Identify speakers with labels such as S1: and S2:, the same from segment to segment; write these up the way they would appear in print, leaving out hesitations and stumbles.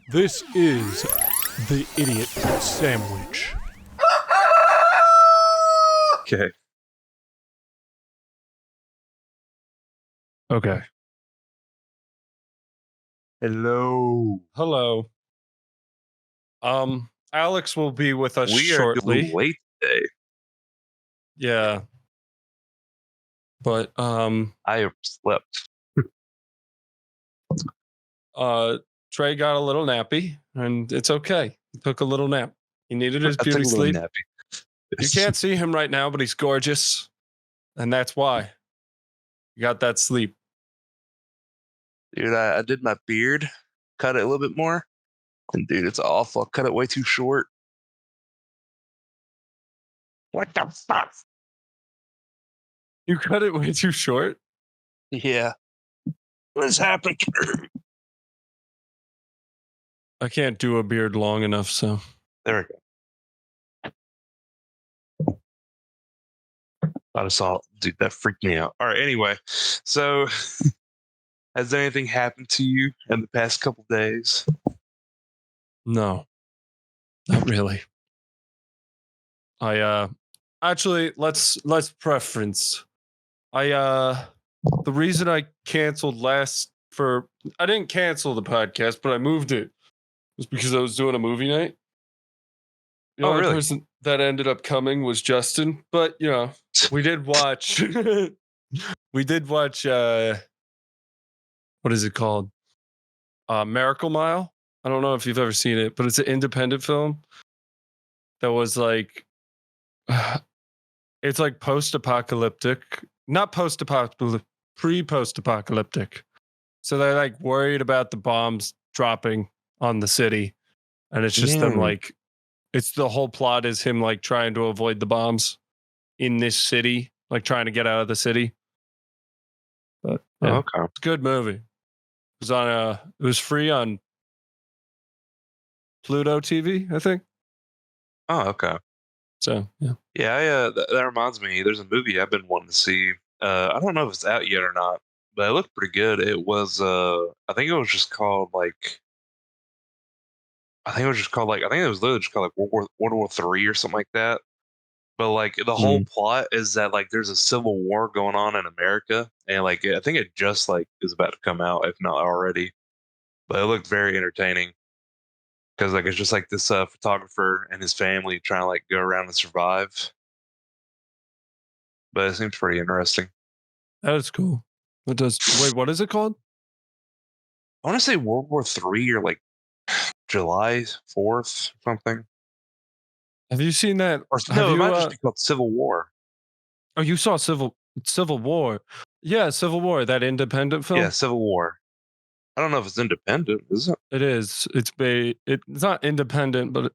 S1: This is the Idiot Sandwich.
S2: Okay.
S1: Okay.
S2: Hello.
S1: Hello. Alex will be with us
S2: We are a
S1: shortly.
S2: little late today.
S1: Yeah. But
S2: I have slept.
S1: Trey got a little nappy, and it's okay. He took a little nap. He needed his
S2: I took
S1: beauty
S2: a little
S1: sleep.
S2: nappy.
S1: You can't see him right now, but he's gorgeous, and that's why you got that sleep.
S2: Dude, I did my beard, cut it a little bit more, and dude, it's awful. I cut it way too short. What the fuck?
S1: You cut it way too short.
S2: Yeah. What is happening?
S1: I can't do a beard long enough, so
S2: There we go. I just saw, dude, that freaked me out. All right, anyway, so has anything happened to you in the past couple days?
S1: no, not really. I actually let's preference. The reason I canceled I didn't cancel the podcast, but I moved it was because I was doing a movie night. The
S2: Oh,
S1: only
S2: really?
S1: person that ended up coming was Justin, but we did watch we did watch what is it called? Miracle Mile. I don't know if you've ever seen it, but it's an independent film that was like it's like post-apocalyptic, not post-apocalyptic, pre-post-apocalyptic. So they're like worried about the bombs dropping on the city, and it's just them like it's the whole plot is him like trying to avoid the bombs in this city, like trying to get out of the city. But yeah,
S2: Okay.
S1: it's a good movie. It was on it was free on Pluto TV, I think.
S2: Oh, okay.
S1: So yeah.
S2: Yeah, that reminds me. There's a movie I've been wanting to see. I don't know if it's out yet or not, but it looked pretty good. It was, I think it was just called like, I think it was just called like, I think it was literally just called like World War III or something like that. But like the whole plot is that like there's a civil war going on in America, and like I think it just like is about to come out, if not already. But it looked very entertaining because like it's just like this photographer and his family trying to like go around and survive. But it seems pretty interesting.
S1: That is cool. It does. Wait, what is it called?
S2: I want to say World War III or like July 4th, something.
S1: Have you seen that?
S2: Or
S1: Have
S2: no, it
S1: you
S2: might just be called Civil War.
S1: oh, you saw Civil War. Yeah, Civil War, that independent
S2: Yeah,
S1: film?
S2: Civil War. I don't know if it's independent, is it?
S1: It is. It's not independent, but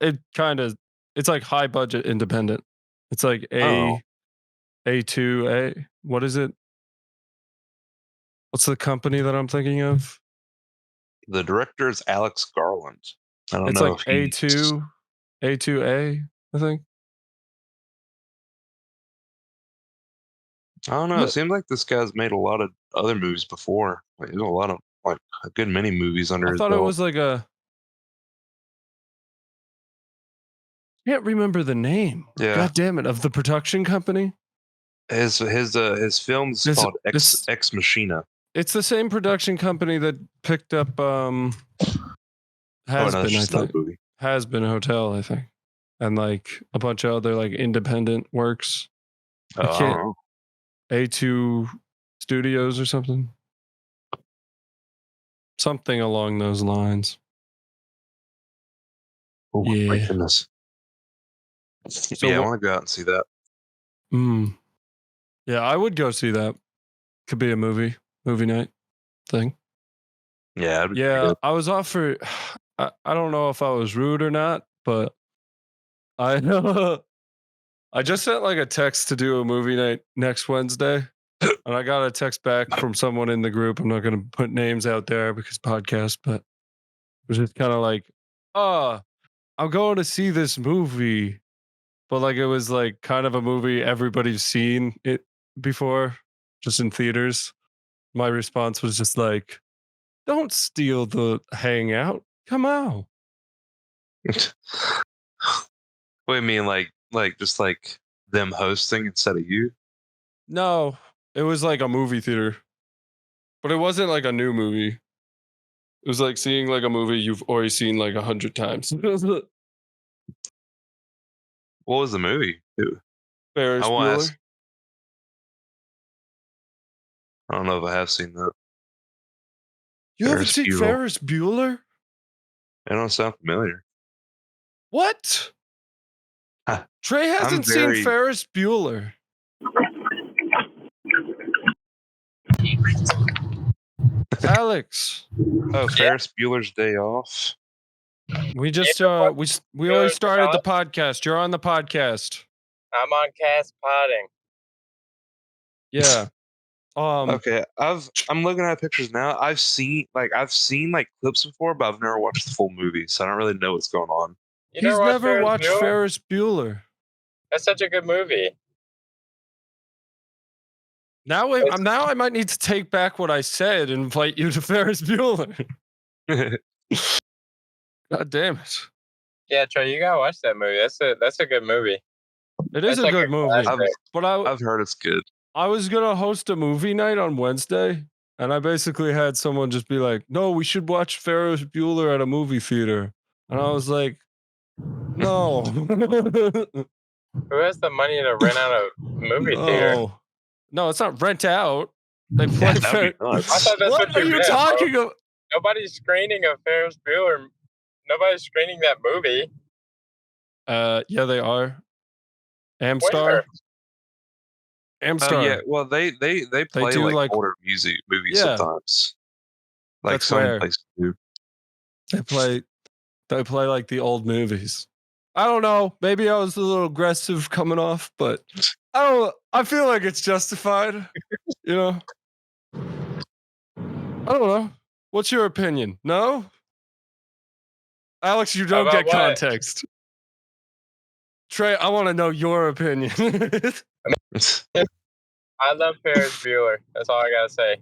S1: it kind of it's like high budget independent. It's like
S2: Oh,
S1: A2A. What is it? What's the company that I'm thinking of?
S2: the director is Alex Garland. I don't
S1: It's
S2: know
S1: like
S2: if he.
S1: A2A, I think.
S2: I don't know. It
S1: But
S2: seems like this guy's made a lot of other movies before. Like, there's a lot of like a good many movies under
S1: I
S2: his
S1: thought it
S2: belt.
S1: was like a can't remember the name.
S2: Yeah,
S1: God damn it, of the production company.
S2: his film's
S1: This
S2: called
S1: this
S2: Ex Machina.
S1: it's the same production company that picked up
S2: Oh
S1: Has
S2: no, that's
S1: Been, I
S2: just another
S1: think.
S2: movie.
S1: Has Been Hotel, I think. And like a bunch of other like independent works. I
S2: I don't
S1: can't
S2: know.
S1: A2 Studios or something. Something along those lines.
S2: Oh my
S1: Yeah.
S2: goodness.
S1: So
S2: Yeah, I
S1: what
S2: want to go out and see that.
S1: yeah, I would go see that. Could be a movie night thing.
S2: Yeah, that'd be pretty
S1: Yeah,
S2: good.
S1: I was offered I don't know if I was rude or not, but I I just sent like a text to do a movie night next Wednesday. And I got a text back from someone in the group. I'm not going to put names out there because podcast, but it was just kind of like, oh, I'm going to see this movie. But like, it was like kind of a movie everybody's seen it before, just in theaters. My response was just like, don't steal the hangout Come out.
S2: What do you mean, like just like them hosting instead of you?
S1: No, it was like a movie theater, but it wasn't like a new movie. It was like seeing like a movie you've already seen like 100 times.
S2: What was the movie? I
S1: Ferris
S2: won't ask.
S1: Bueller.
S2: I don't know if I have seen that.
S1: You haven't
S2: Ferris
S1: seen
S2: Bueller.
S1: Ferris Bueller?
S2: It don't sound familiar.
S1: What?
S2: Ah,
S1: Trey
S2: I'm
S1: hasn't seen
S2: very.
S1: Ferris Bueller. Alex,
S2: Oh, Ferris Bueller's Day Off.
S1: we just
S3: April
S1: we already
S3: Bueller's
S1: started the
S3: Day
S1: podcast. You're on the podcast.
S3: I'm on cast potting.
S1: Yeah.
S2: Okay, I'm looking at pictures now. I've seen like clips before, but I've never watched the full movie, so I don't really know what's going on.
S3: You
S1: He's
S3: watched
S1: never watched
S3: Bueller?
S1: Ferris Bueller.
S3: That's such a good movie.
S1: Now I might need to take back what I said and invite you to Ferris Bueller. God damn it.
S3: Yeah, Trey, you gotta watch that movie. That's a good movie.
S1: It is
S3: That's
S1: a
S3: like
S1: good movie.
S3: classic.
S1: But
S2: I've heard it's good.
S1: I was gonna host a movie night on Wednesday, and I basically had someone just be like, "No, we should watch Ferris Bueller at a movie theater," and I was like, "No,
S3: Who has the money to rent out a movie theater?
S1: no, it's not rent out. They play
S2: Yeah, that'd
S1: Ferris.
S2: be
S3: I
S2: nuts.
S3: thought that's
S1: What
S3: what
S1: are
S3: you
S1: you
S3: meant, bro.
S1: talking about?
S3: Nobody's screening a Ferris Bueller. Nobody's screening that movie.
S1: Yeah, they are. Amstar.
S3: Where?
S1: Amstar.
S2: Yeah, well they play
S1: do,
S2: like
S1: like-
S2: older movies
S1: Yeah.
S2: sometimes. Like
S1: That's
S2: some
S1: where-
S2: places do.
S1: They play like the old movies. I don't know. Maybe I was a little aggressive coming off, but I feel like it's justified. You know? I don't know. What's your opinion? No? Alex, you don't
S3: About
S1: get
S3: what?
S1: context. Trey, I want to know your opinion.
S3: I love Ferris Bueller. That's all I gotta say.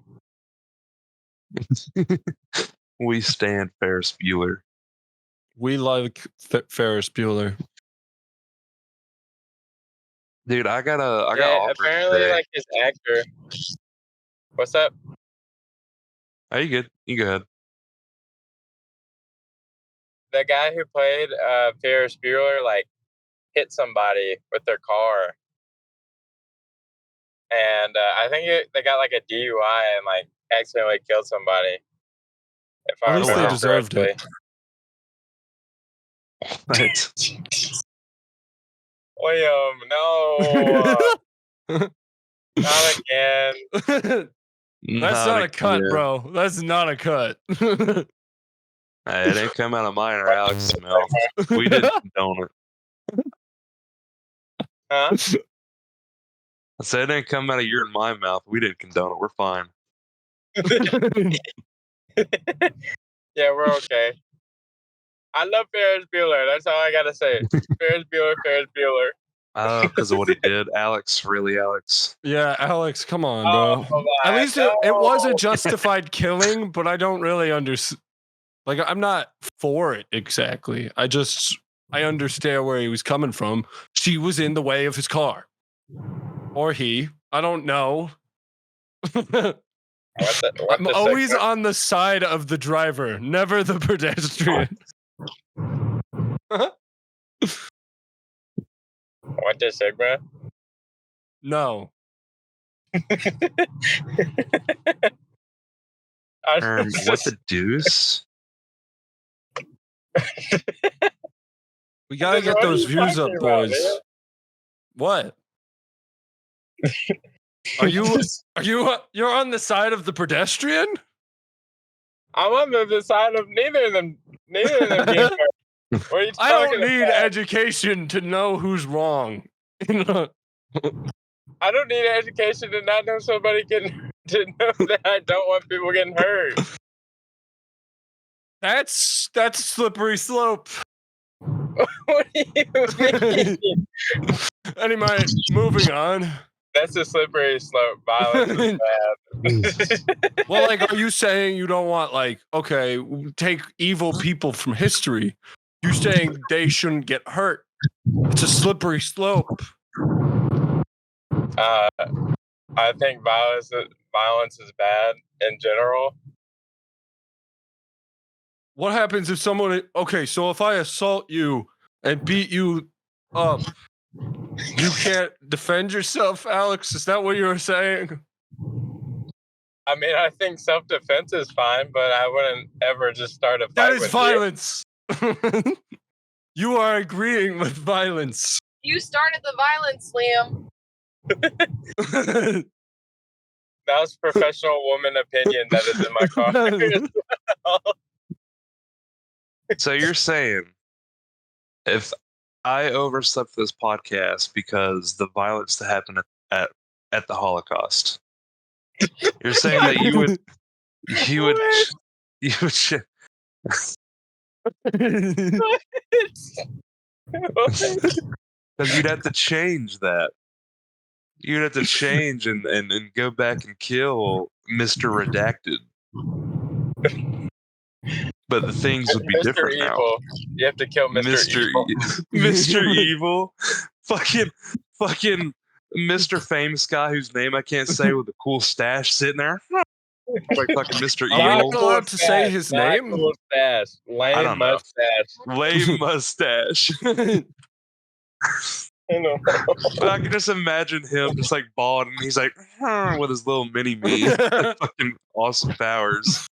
S2: We stand Ferris Bueller.
S1: We like Ferris Bueller.
S2: Dude, I got
S3: Yeah,
S2: offered
S3: apparently,
S2: today.
S3: like his actor. What's up?
S2: Are you good? You go ahead.
S3: The guy who played Ferris Bueller like hit somebody with their car, and I think they got like a DUI and like accidentally killed somebody. If I
S1: At least they
S3: remember
S1: deserved it.
S2: Right.
S3: William, no, not again.
S1: That's not a cut,
S2: again.
S1: bro. That's not a cut.
S2: Hey, it ain't come out of mine or Alex's mouth. We didn't condone it.
S3: Huh?
S2: I said it ain't come out of your and my mouth. We didn't condone it. We're fine.
S3: Yeah, we're okay. I love Ferris Bueller. That's all I gotta say. Ferris Bueller, Ferris Bueller.
S2: Because of what he did. Alex, really, Alex.
S1: Yeah, Alex, come on, bro.
S3: Oh,
S1: At
S3: my
S1: least it was a
S3: no.
S1: justified killing, but I don't really understand. Like, I'm not for it exactly. I understand where he was coming from. She was in the way of his car. Or he. I don't know. I'm always on the side of the driver, never the pedestrian.
S3: What the Sigma?
S1: No.
S2: What the deuce?
S1: We gotta get
S3: What are
S1: those
S3: you
S1: views up,
S3: talking about,
S1: boys.
S3: man?
S1: What? You're on the side of the pedestrian?
S3: I'm on the side of neither of them. Neither of them. Being what are you
S1: I don't
S3: talking
S1: need
S3: about?
S1: education to know who's wrong. You know?
S3: I don't need an education to not know somebody getting to know that I don't want people getting hurt.
S1: That's slippery slope.
S3: What do you mean?
S1: Anyway, moving on.
S3: That's a slippery slope. Violence is bad.
S1: Well, like, are you saying you don't want, like, okay, take evil people from history? You saying they shouldn't get hurt? It's a slippery slope.
S3: I think violence is bad in general.
S1: What happens if someone? Okay, so if I assault you and beat you up, you can't defend yourself, Alex? Is that what you were saying?
S3: I mean, I think self-defense is fine, but I wouldn't ever just start a fight
S1: That is
S3: with
S1: violence. You are agreeing with violence.
S4: You started the violence, Liam.
S3: you. That was professional woman opinion that is in my car.
S2: So you're saying if I overslept this podcast because the violence that happened at the Holocaust, you're saying that you would because you'd have to change that. You'd have to change and go back and kill Mr. Redacted. But the things would be
S3: Mr.
S2: different
S3: Evil.
S2: now.
S3: You have to kill Mr. Evil.
S2: Mr. Evil, fucking Mr. Famous guy whose name I can't say with a cool stash sitting there, like fucking Mr.
S1: Am I
S2: Evil.
S1: not allowed to say his name?
S3: Cool stash.
S2: I don't
S3: Lame
S2: know.
S3: mustache.
S2: Lame mustache.
S3: I know.
S2: But I can just imagine him just like bald and he's like with his little mini me, fucking awesome powers.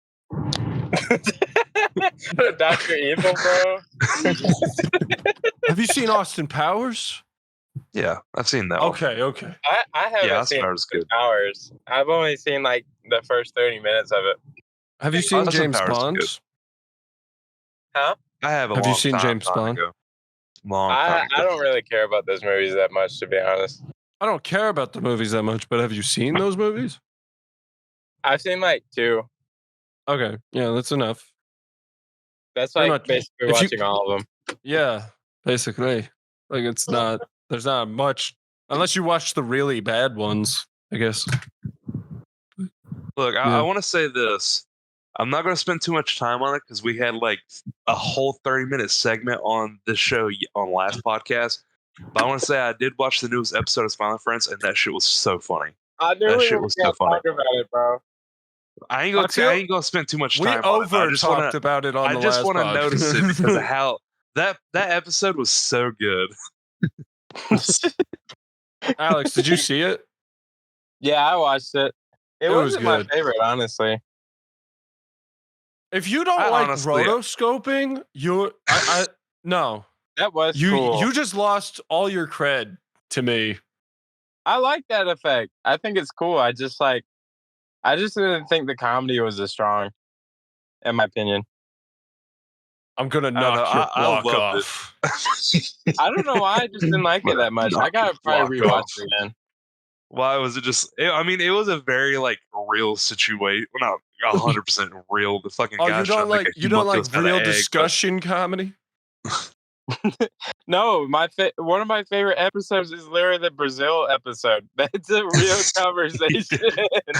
S3: Dr. Evil, bro.
S1: Have you seen Austin Powers?
S2: Yeah, I've seen that. One.
S1: Okay.
S3: I haven't
S2: Yeah,
S3: seen
S2: Powers good.
S3: Powers. I've only seen like the first 30 minutes of it.
S1: Have you seen
S2: Austin
S1: James
S2: Powers is
S1: Bond?
S2: good.
S3: Huh?
S2: I have a
S1: Have you
S2: long
S1: seen
S2: time,
S1: James
S2: time
S1: Bond?
S2: ago. Long
S3: I
S2: time ago.
S3: don't really care about those movies that much, to be honest.
S1: I don't care about the movies that much, but have you seen those movies?
S3: I've seen like 2.
S1: Okay, yeah, that's enough.
S3: That's
S1: They're
S3: like
S1: not-
S3: basically
S1: if you-
S3: watching all of them.
S1: Yeah, basically. Like, it's not, there's not much, unless you watch the really bad ones, I guess.
S2: Look,
S1: Yeah.
S2: I want to say this. I'm not going to spend too much time on it because we had like a whole 30-minute segment on this show on last podcast. But I want to say I did watch the newest episode of Smiling Friends, and that shit was so funny.
S3: I knew
S2: That
S3: we
S2: shit
S3: were
S2: was
S3: gonna
S2: so funny.
S3: talk about it, bro.
S2: I ain't
S1: I
S2: gonna
S1: feel-
S2: I ain't gonna spend too much
S1: We
S2: time on it. I
S1: over
S2: just
S1: talked
S2: want to
S1: about it on
S2: I
S1: the
S2: just
S1: last
S2: want to
S1: pod.
S2: notice it because of how that episode was so good.
S1: Alex, did you see it?
S3: Yeah, I watched it. It
S1: was
S3: wasn't my
S1: good.
S3: favorite, honestly.
S1: If you don't
S2: I
S1: like
S2: honestly-
S1: rotoscoping, no.
S3: That was
S1: You
S3: cool.
S1: you just lost all your cred to me.
S3: I like that effect. I think it's cool. I just didn't think the comedy was as strong, in my opinion.
S1: I'm gonna
S2: don't know,
S1: knock your
S2: I
S1: block
S2: loved it.
S1: off.
S3: I don't know why I just didn't like it that much. I gotta probably
S2: Block
S3: rewatch
S2: off.
S3: it again.
S2: Why was it just? I mean, it was a very like real situation. Well, not 100% real. The fucking
S1: Oh,
S2: guy
S1: you don't like real discussion comedy?
S3: No, one of my favorite episodes is literally the Brazil episode. That's a real conversation.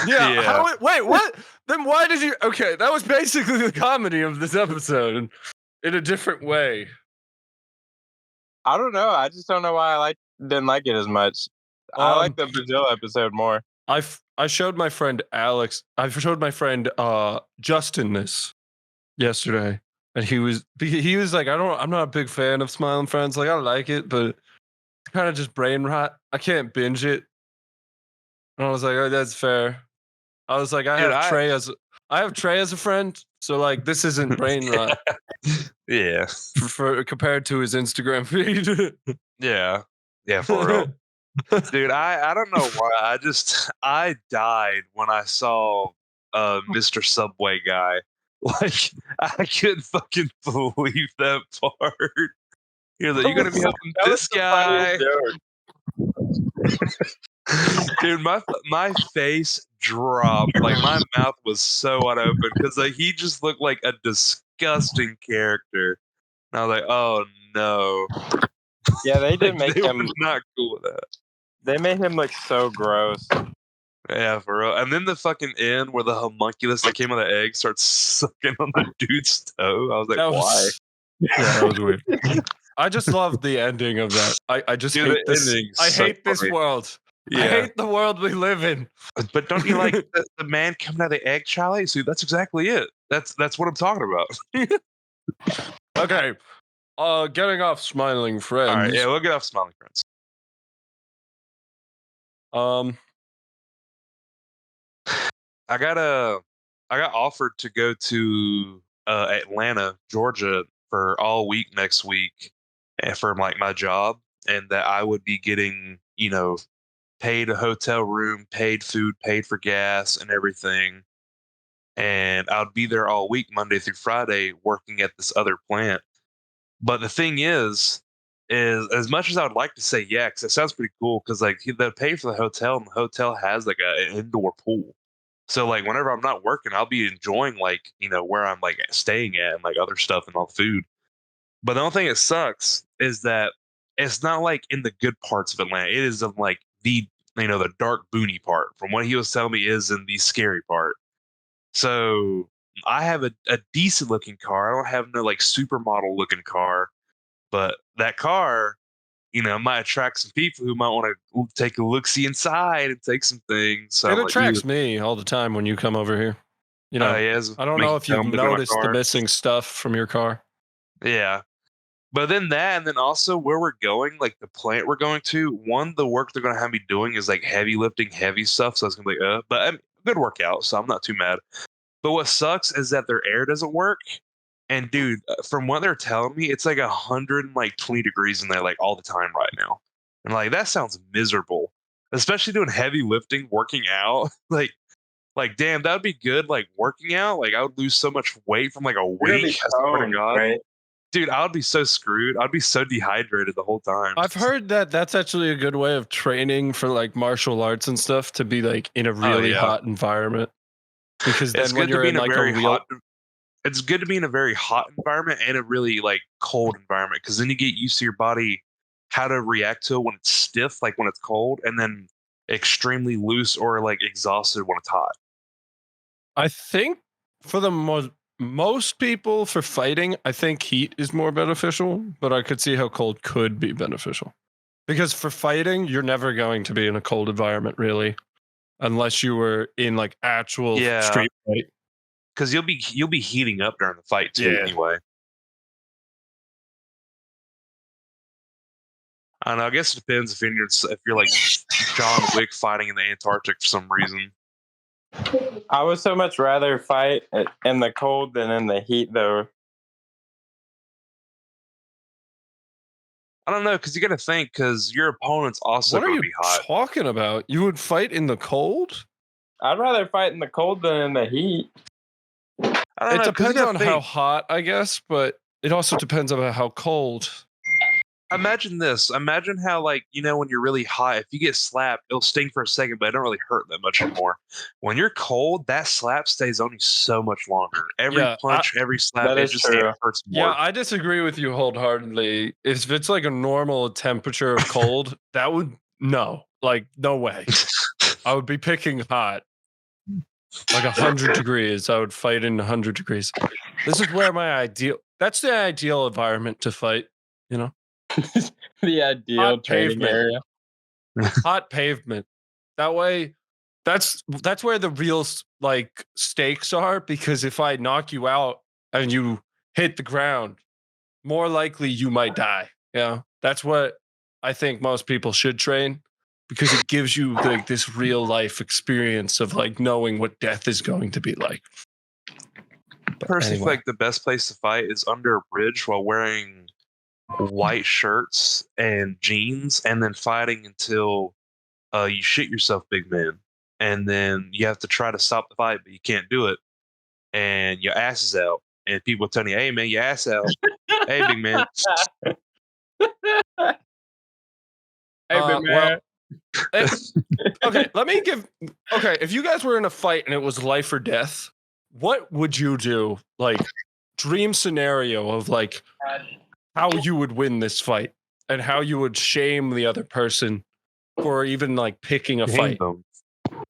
S1: Yeah.
S2: Yeah.
S1: Wait, what? Then why did you? Okay, that was basically the comedy of this episode in a different way.
S3: I don't know. I just don't know why didn't like it as much. I like the Brazil episode more.
S1: I showed my friend Alex. I showed my friend Justin this yesterday, and he was like, I'm not a big fan of Smiling Friends. Like, I like it, but it's kind of just brain rot. I can't binge it. And I was like, oh, that's fair. I was like, I
S2: Dude,
S1: have Trey as a friend, so like this isn't brain rot
S2: Yeah,
S1: for compared to his Instagram feed.
S2: yeah, for real. Dude, I don't know why. I died when I saw Mr. Subway guy. Like, I couldn't fucking believe that part. You're like, you're gonna be helping
S3: That was
S2: this
S3: the
S2: guy.
S3: funniest joke.
S2: Dude, my face dropped. Like, my mouth was so wide open because like he just looked like a disgusting character. And I was like, oh no.
S3: Yeah, they did
S2: Like,
S3: make
S2: they
S3: him.
S2: were not cool with that.
S3: They made him look so gross.
S2: Yeah, for real. And then the fucking end where the homunculus that came out of the egg starts sucking on the dude's toe. I was like,
S1: That
S2: why?
S1: was, yeah, that was weird. I just love the ending of that. I just
S2: Dude,
S1: hate
S2: the
S1: this.
S2: ending's
S1: I
S2: so
S1: hate this
S2: funny.
S1: world. I
S2: Yeah.
S1: hate the world we live in.
S2: But don't you like the man coming out of the egg, Charlie? See, that's exactly it. That's what I'm talking about.
S1: Okay. Getting off Smiling Friends.
S2: All right, yeah, we'll get off Smiling Friends. I got offered to go to Atlanta, Georgia for all week next week for like my job, and that I would be getting, paid a hotel room, paid food, paid for gas and everything. And I'd be there all week, Monday through Friday, working at this other plant. But the thing is as much as I would like to say yeah, because it sounds pretty cool, because like they'll pay for the hotel, and the hotel has like an indoor pool. So like whenever I'm not working, I'll be enjoying like where I'm like staying at and like other stuff and all food. But the only thing that sucks is that it's not like in the good parts of Atlanta. It is in like the dark boony part. From what he was telling me, is in the scary part. So I have a decent looking car. I don't have no like supermodel looking car, but that car, might attract some people who might want to take a look see inside and take some things. So
S1: It
S2: I'm like,
S1: attracts me all the time when you come over here. I don't know if you've noticed the missing stuff from your car.
S2: Yeah. But then that, and then also where we're going, like the plant we're going to, the work they're going to have me doing is like heavy lifting, heavy stuff. So it's going to be but good workout. So I'm not too mad. But what sucks is that their air doesn't work. And dude, from what they're telling me, it's like 120 degrees in there like all the time right now. And like that sounds miserable, especially doing heavy lifting, working out. like damn, that would be good. Like working out, like I would lose so much weight from like a week. I swear to God.
S3: Right?
S2: Dude, I would be so screwed. I'd be so dehydrated the whole time.
S1: I've heard that that's actually a good way of training for like martial arts and stuff, to be like in a really
S2: yeah.
S1: hot environment. Because then
S2: It's
S1: when
S2: good to
S1: you're
S2: be
S1: in like a
S2: very
S1: real
S2: hot. It's good to be in a very hot environment and a really like cold environment, because then you get used to your body how to react to it when it's stiff, like when it's cold, and then extremely loose or like exhausted when it's hot.
S1: I think for the most people for fighting, I think heat is more beneficial, but I could see how cold could be beneficial. Because for fighting, you're never going to be in a cold environment really, unless you were in like actual street fight.
S2: Because you'll be heating up during the fight too, anyway. I don't know. I guess it depends if you're like John Wick fighting in the Antarctic for some reason.
S3: I would so much rather fight in the cold than in the heat, though.
S2: I don't know, because you got to think, because your opponent's also
S1: What are
S2: going
S1: you
S2: to be hot.
S1: talking about? You would fight in the cold?
S3: I'd rather fight in the cold than in the heat.
S2: I don't know, 'cause you
S1: depends
S2: gotta
S1: on how hot, I guess, but it also depends on how cold.
S2: Imagine this. Imagine how, like, when you're really hot, if you get slapped, it'll sting for a second, but it don't really hurt that much anymore. When you're cold, that slap stays on you so much longer. Every punch, every slap, it hurts more.
S1: Yeah, I disagree with you wholeheartedly. If it's like a normal temperature of cold, that would no way. I would be picking hot. Like 100 degrees. I would fight in 100 degrees. This is where that's the ideal environment to fight,
S3: The ideal
S1: hot
S3: training
S1: pavement.
S3: area.
S1: Hot pavement. That way, that's where the real like stakes are, because if I knock you out and you hit the ground, more likely you might die. That's what I think most people should train, because it gives you like this real life experience of like knowing what death is going to be like.
S2: Personally, I feel like the best place to fight is under a bridge while wearing white shirts and jeans, and then fighting until you shit yourself, big man. And then you have to try to stop the fight, but you can't do it. And your ass is out. And people tell you, hey, man, your ass out. Hey, big man.
S3: Hey, big man.
S1: Okay, if you guys were in a fight and it was life or death, what would you do? Like, dream scenario of like how you would win this fight and how you would shame the other person for even like picking a fight.
S2: Kingdom.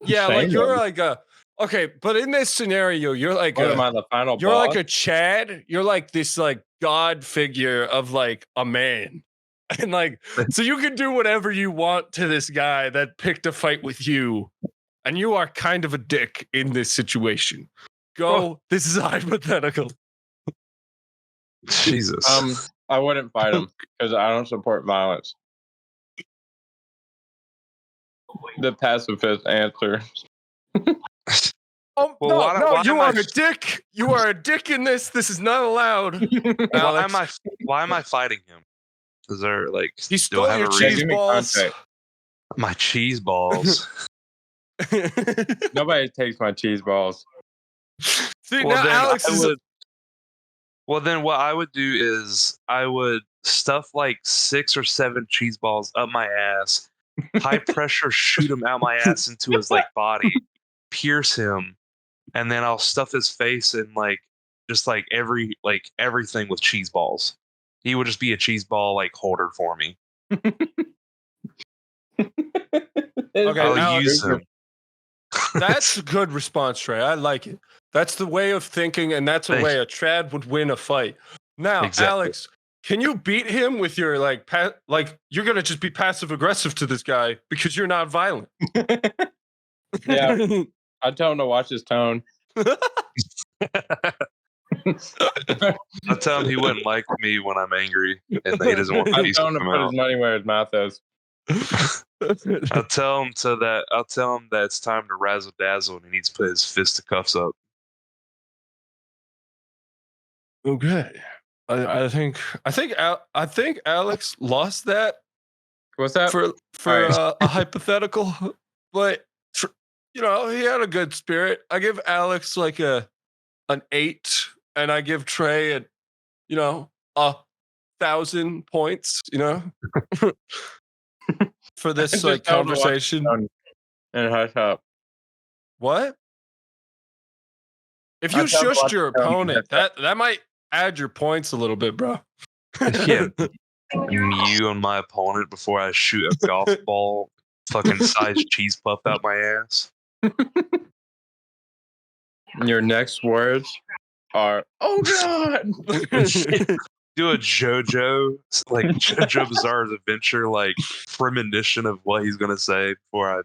S1: Yeah,
S3: Shame
S1: like you're
S3: them.
S1: like a okay, but in this scenario, you're like
S3: What am
S1: a
S3: I, the final
S1: you're
S3: boss?
S1: like a Chad. You're like this like god figure of like a man. And like so you can do whatever you want to this guy that picked a fight with you. And you are kind of a dick in this situation. Go. This is hypothetical.
S2: Jesus.
S3: I wouldn't fight him because I don't support violence. The pacifist answer.
S1: Oh
S2: Well,
S1: no,
S2: why-
S1: no,
S2: why
S1: you
S2: am I
S1: are a dick. You are a dick in this. This is not allowed. Alex.
S2: Why am I fighting him? Is there like
S1: He
S2: do
S1: stole
S2: I have
S1: your
S2: a
S1: cheese
S2: reason?
S3: give me
S1: balls.
S3: context.
S2: My cheese balls.
S3: Nobody takes my cheese balls.
S1: See,
S2: Well,
S1: now
S2: then
S1: Alex
S2: I
S1: is
S2: would. Well, then what I would do is I would stuff like 6 or 7 cheese balls up my ass, high pressure shoot him out my ass into his like body, pierce him, and then I'll stuff his face in like just like everything with cheese balls. He would just be a cheese ball like holder for me.
S1: Okay,
S2: I'll
S1: Alex,
S2: use him.
S1: that's a good response, Trey. I like it. That's the way of thinking, and that's a
S2: Thank
S1: way a trad would win a fight. Now,
S2: Exactly.
S1: Alex, can you beat him with your like you're gonna just be passive aggressive to this guy because you're not violent?
S3: Yeah. I tell him to watch his tone.
S2: I tell him he wouldn't like me when I'm angry, and that he doesn't want the
S3: I
S2: peace
S3: tell
S2: to
S3: him to
S2: come
S3: put
S2: out.
S3: his money where his mouth is.
S2: I'll tell him that it's time to razzle dazzle, and he needs to put his fisticuffs up.
S1: Okay. I think Alex lost that
S3: What's that?
S1: for
S3: Alright.
S1: a hypothetical, but he had a good spirit. I give Alex like an 8, and I give Trey a 1,000 points. For this
S3: Just
S1: like
S3: tell him to watch
S1: conversation.
S3: And hush up.
S1: What? If
S3: I
S1: you
S3: tell him to
S1: shushed
S3: watch
S1: your
S3: his tone.
S1: opponent, that might add your points a little bit, bro.
S2: Yeah. Mew on my opponent before I shoot a golf ball, fucking size cheese puff out my ass.
S3: Your next words are, "Oh God!"
S2: Do a JoJo Bizarre's Adventure like premonition of what he's gonna say before I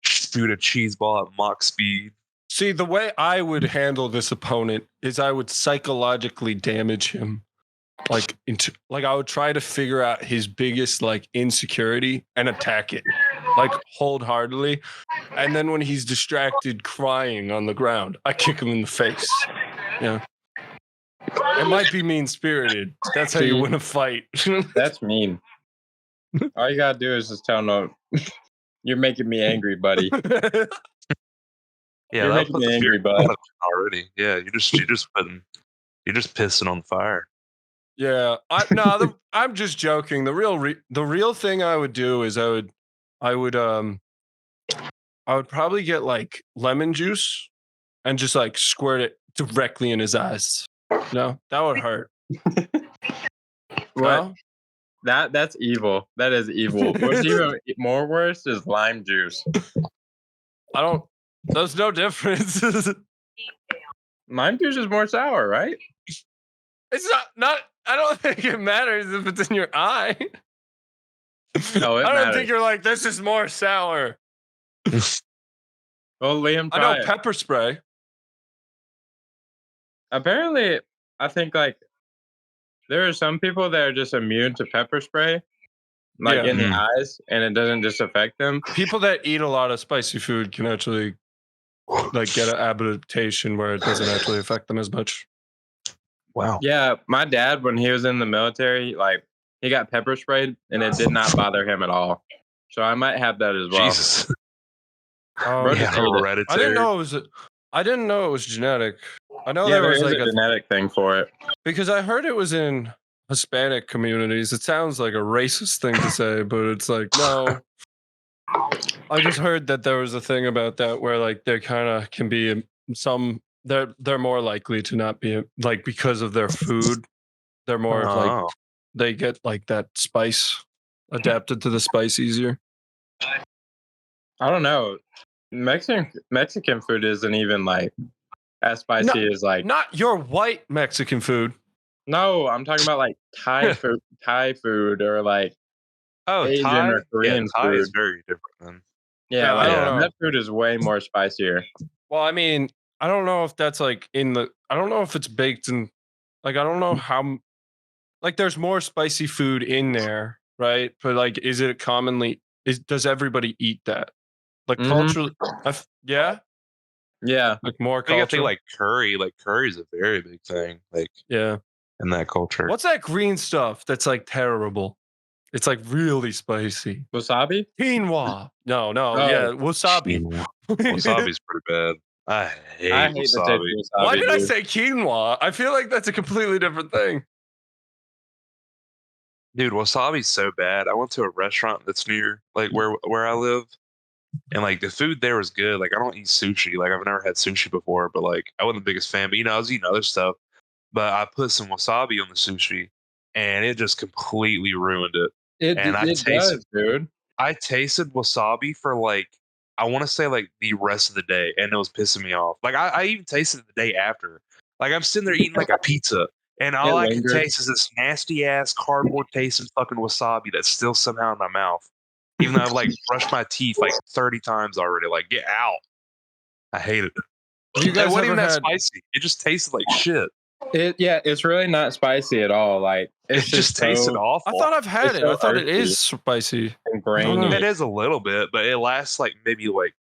S2: shoot a cheese ball at Mach speed.
S1: See, the way I would handle this opponent is I would psychologically damage him. I would try to figure out his biggest like insecurity and attack it. Like hold heartily. And then when he's distracted crying on the ground, I kick him in the face. Yeah. It might be mean spirited. That's how you
S3: See?
S1: win a fight.
S3: That's mean. All you gotta do is just tell him, "You're making me angry, buddy.
S2: Yeah,
S3: You're
S2: that'll
S3: making
S2: put
S3: me
S2: the
S3: angry,
S2: fear
S3: bud."
S2: already. Yeah, you're just pissing on fire.
S1: Yeah, I'm just joking. The real thing I would do is I would probably get like lemon juice and just like squirt it directly in his eyes. No, that would hurt.
S3: What?
S1: No?
S3: That's evil. That is evil. What's even more worse is lime juice.
S1: There's no difference.
S3: Lime juice is more sour, right?
S1: It's not. I don't think it matters if it's in your eye.
S3: No, it
S1: I don't
S3: matters.
S1: think you're like this is more sour.
S3: Well, Liam,
S1: I
S3: try
S1: know
S3: it.
S1: pepper spray.
S3: Apparently, I think like there are some people that are just immune to pepper spray, like
S1: Yeah.
S3: in the eyes, and it doesn't just affect them.
S1: People that eat a lot of spicy food can actually like get an adaptation where it doesn't actually affect them as much.
S2: Wow.
S3: Yeah, my dad, when he was in the military, like he got pepper sprayed, and it did not bother him at all. So I might have that as well.
S2: Jesus.
S3: Bro,
S2: Yeah,
S3: just ate it.
S2: hereditary.
S1: I didn't know it was genetic. I know
S3: Yeah,
S1: there was
S3: is
S1: like
S3: a genetic thing for it.
S1: because I heard it was in Hispanic communities. It sounds like a racist thing to say, but it's like no. I just heard that there was a thing about that where like there kind of can be some they're more likely to not be like because of their food. They're more of like
S2: Oh.
S1: they get like that spice adapted to the spice easier.
S5: I don't know. Mexican food isn't even like as spicy as like.
S1: Not your white Mexican food.
S5: No, I'm talking about like Thai food, or like
S2: Oh,
S5: Asian
S2: Thai.
S5: or Korean
S2: Thai is
S5: food.
S2: very different. Then.
S5: Yeah,
S1: Yeah, I
S5: like
S1: don't know.
S5: that food is way more spicier.
S1: Well, I mean, I don't know if that's like I don't know if it's baked in. Like, I don't know how. Like, there's more spicy food in there, right? But like, is it commonly? Does everybody eat that? Like
S5: Mhm.
S1: culturally, yeah,
S5: Yeah,
S1: like more
S2: I think
S1: culture.
S2: like curry. Like curry's a very big thing. Like
S1: Yeah.
S2: in that culture.
S1: What's that green stuff that's like terrible? It's like really spicy.
S5: wasabi.
S1: Quinoa. No,
S5: Oh.
S1: yeah, wasabi.
S2: Wasabi's pretty bad. I hate
S5: I hate the taste
S2: wasabi.
S5: of wasabi.
S1: Why did I
S5: dude.
S1: say quinoa? I feel like that's a completely different thing.
S2: Dude, wasabi's so bad. I went to a restaurant that's near like where I live, and like the food there was good. Like I don't eat sushi. Like I've never had sushi before, but like I wasn't the biggest fan. But I was eating other stuff. But I put some wasabi on the sushi, and it just completely ruined it. And
S5: It does, dude.
S2: I tasted wasabi for like I want to say like the rest of the day, and it was pissing me off. Like I even tasted it the day after. Like I'm sitting there eating like a pizza, and all I can
S5: lingered.
S2: taste is this nasty ass cardboard tasting fucking wasabi that's still somehow in my mouth. Even though I've like brushed my teeth like 30 times already. Like get out. I hate it.
S1: Have you
S2: It
S1: guys
S2: wasn't
S1: ever
S2: even that
S1: had?
S2: spicy. It just tasted like shit.
S5: It's really not spicy at all. Like
S2: It
S5: it's
S2: just tasted
S5: so
S2: awful.
S1: I thought I've had
S5: It's
S1: it.
S5: so
S1: I thought it
S5: earthy.
S1: is spicy.
S5: and
S1: I don't know.
S5: grainy.
S2: It is a little bit, but it lasts like maybe like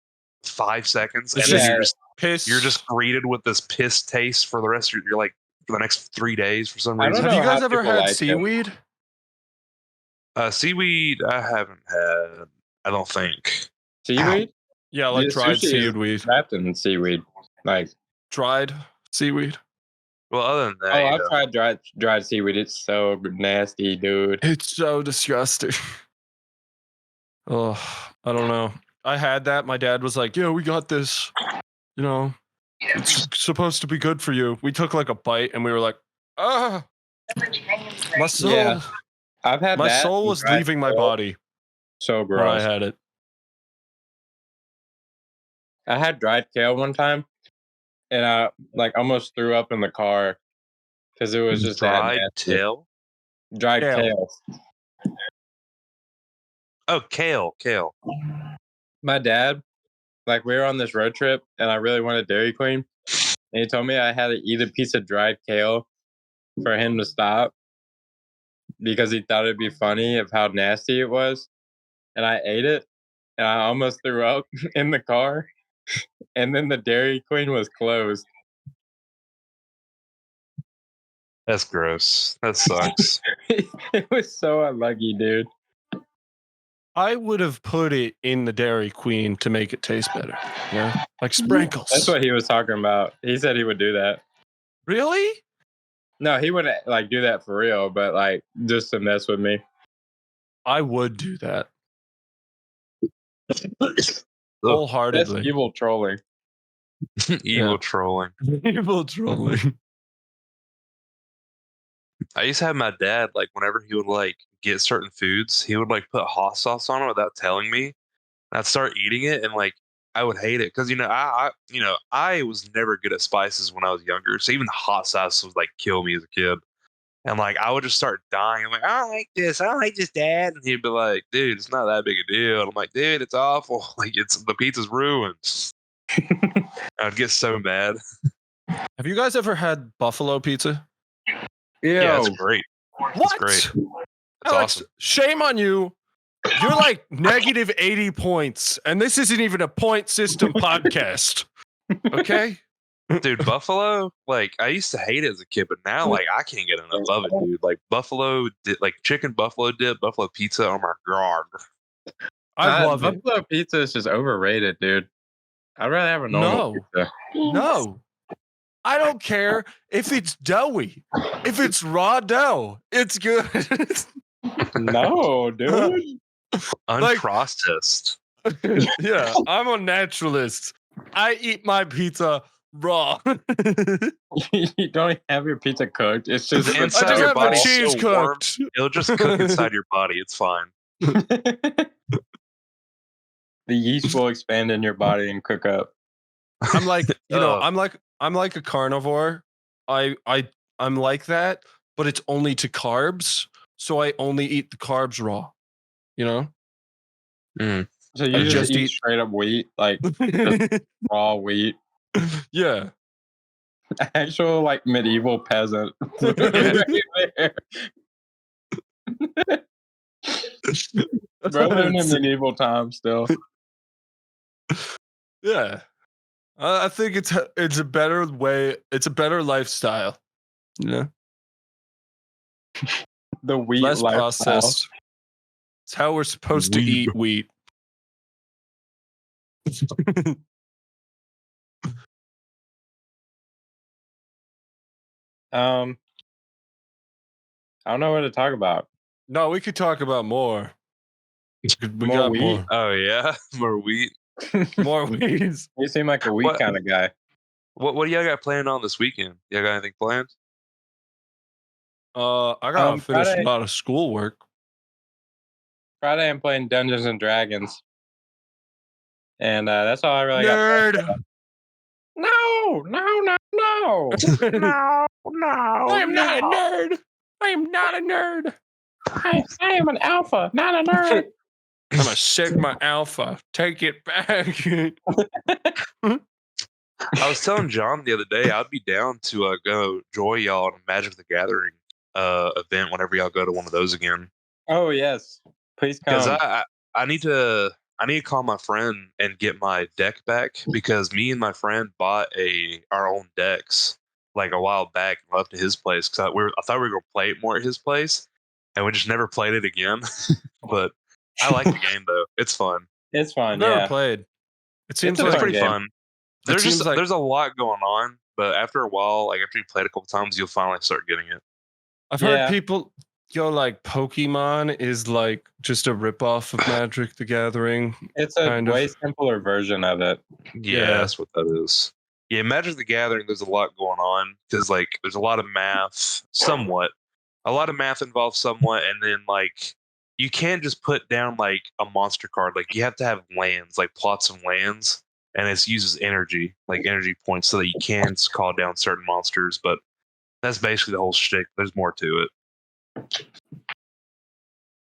S2: 5 seconds,
S1: It's
S2: and then
S5: just
S1: Piss.
S2: you're just greeted with this piss taste for the rest of your like for the next 3 days for some
S5: I don't
S2: reason.
S1: Have
S5: know
S1: you guys
S5: how
S1: ever
S5: people
S1: had
S5: like it.
S1: seaweed?
S2: Seaweed, I haven't had. I don't think.
S5: Seaweed?
S1: Yeah, like
S5: Yeah,
S1: dried
S5: sushi is
S1: seaweed.
S5: wrapped in seaweed. Like
S1: Dried seaweed.
S2: Well, other than that,
S5: oh,
S2: you
S5: I've
S2: know,
S5: tried dried seaweed. It's so nasty, dude.
S1: It's so disgusting. Oh, I don't know. I had that. My dad was like, "Yeah, we got this. You know, it's supposed to be good for you." We took like a bite, and we were like, "Ah, my soul,
S5: Yeah, I've had
S1: my
S5: that.
S1: soul
S5: and
S1: was
S5: dried
S1: leaving my
S5: kale.
S1: body
S5: So
S1: when I
S5: gross.
S1: had it."
S5: I had dried kale one time, and I like almost threw up in the car because it was just that
S2: dried
S5: nasty.
S2: tail.
S5: Dried
S1: Kale.
S5: kale.
S2: Oh, kale.
S5: My dad, like we were on this road trip, and I really wanted Dairy Queen, and he told me I had to eat a piece of dried kale for him to stop because he thought it'd be funny of how nasty it was. And I ate it, and I almost threw up in the car. And then the Dairy Queen was closed.
S2: That's gross. That sucks.
S5: It was so unlucky, dude.
S1: I would have put it in the Dairy Queen to make it taste better. Yeah, like sprinkles.
S5: That's what he was talking about. He said he would do that.
S1: Really?
S5: No, he wouldn't like do that for real, but like just to mess with me.
S1: I would do that
S5: That's
S1: wholeheartedly.
S5: evil trolling.
S2: Evil trolling.
S1: Evil trolling.
S2: I used to have my dad like whenever he would like get certain foods, he would like put hot sauce on it without telling me. And I'd start eating it, and like I would hate it because I was never good at spices when I was younger. So even hot sauce would like kill me as a kid. And like I would just start dying. I'm like, I don't like this. I don't like this, Dad. And he'd be like, dude, it's not that big a deal. And I'm like, dude, it's awful. Like the pizza's ruined. I'd get so mad.
S1: Have you guys ever had buffalo pizza?
S2: Yeah, it's great.
S1: What?
S2: great. It's
S1: Alex,
S2: awesome.
S1: shame on you. You're like negative 80 points, and this isn't even a point system podcast. Okay?
S2: Dude, buffalo, like I used to hate it as a kid, but now like I can't get enough of it, dude. Like buffalo, like chicken buffalo dip, buffalo pizza. Oh my god!
S1: I love it.
S5: Buffalo pizza is just overrated, dude. I'd rather have a normal pizza.
S1: No. I don't care if it's doughy. If it's raw dough, it's good.
S5: No, dude.
S2: Unprocessed.
S1: Yeah, I'm a naturalist. I eat my pizza raw.
S5: You don't have your pizza cooked. It's just
S2: The
S1: I
S2: inside
S1: just
S2: your
S1: have the
S2: body's
S1: cheese
S2: so warm,
S1: cooked.
S2: it'll just cook inside your body. It's fine.
S5: The yeast will expand in your body and cook up.
S1: I'm like,
S2: Ugh.
S1: I'm like a carnivore. I'm like that, but it's only to carbs. So I only eat the carbs raw. You know?
S5: So
S1: I
S5: you just
S1: just
S5: eat
S1: eat-
S5: straight up wheat, like raw wheat.
S1: Yeah.
S5: Actual like medieval peasant. Right there. Bro, living in medieval times still.
S1: Yeah. I think it's a better way. It's a better lifestyle. You know?
S5: The wheat
S1: Less
S5: lifestyle.
S1: processed. It's how we're supposed to
S2: Weed.
S1: eat wheat.
S5: I don't know what to talk about.
S1: No, we could talk about more. We
S5: More
S1: got
S5: wheat?
S1: more.
S2: Oh yeah, more wheat.
S1: More weeds.
S5: You seem like a wheat
S2: What?
S5: kind of guy.
S2: What do y'all got planned on this weekend? Y'all got anything planned?
S1: I gotta finish
S5: Friday-
S1: a lot of schoolwork.
S5: Friday I'm playing Dungeons and Dragons. And that's all I really got.
S1: Nerd.
S5: No.
S1: No, I am not a nerd. I am not a nerd.
S5: I am an alpha, not a nerd.
S1: I'm a Sigma Alpha. Take it back.
S2: I was telling John the other day I'd be down to go join y'all on a Magic the Gathering event whenever y'all go to one of those again.
S5: Oh yes. Please
S2: Because
S5: come.
S2: I need to call my friend and get my deck back because me and my friend bought our own decks like a while back and left to his place because I thought we were gonna play it more at his place and we just never played it again. But I like the game though; it's fun.
S5: It's fun,
S1: I've never
S5: yeah.
S1: played. It seems
S5: a
S2: It's
S1: like
S5: fun
S2: pretty
S5: game.
S2: fun. There's
S1: seems like-
S2: there's a lot going on, but after a while, like after you play it a couple times, you'll finally start getting it.
S1: I've
S5: Yeah.
S1: heard people go like Pokemon is like just a ripoff of Magic the Gathering.
S5: It's a
S1: Kind of.
S5: way simpler version of it.
S2: Yeah,
S1: Yeah.
S2: that's what that is. Yeah, Magic the Gathering, there's a lot going on because like there's a lot of math, somewhat. A lot of math involved somewhat, and then like you can't just put down like a monster card. Like you have to have lands, like plots of lands, and it uses energy, like energy points, so that you can call down certain monsters. But that's basically the whole shtick. There's more to it.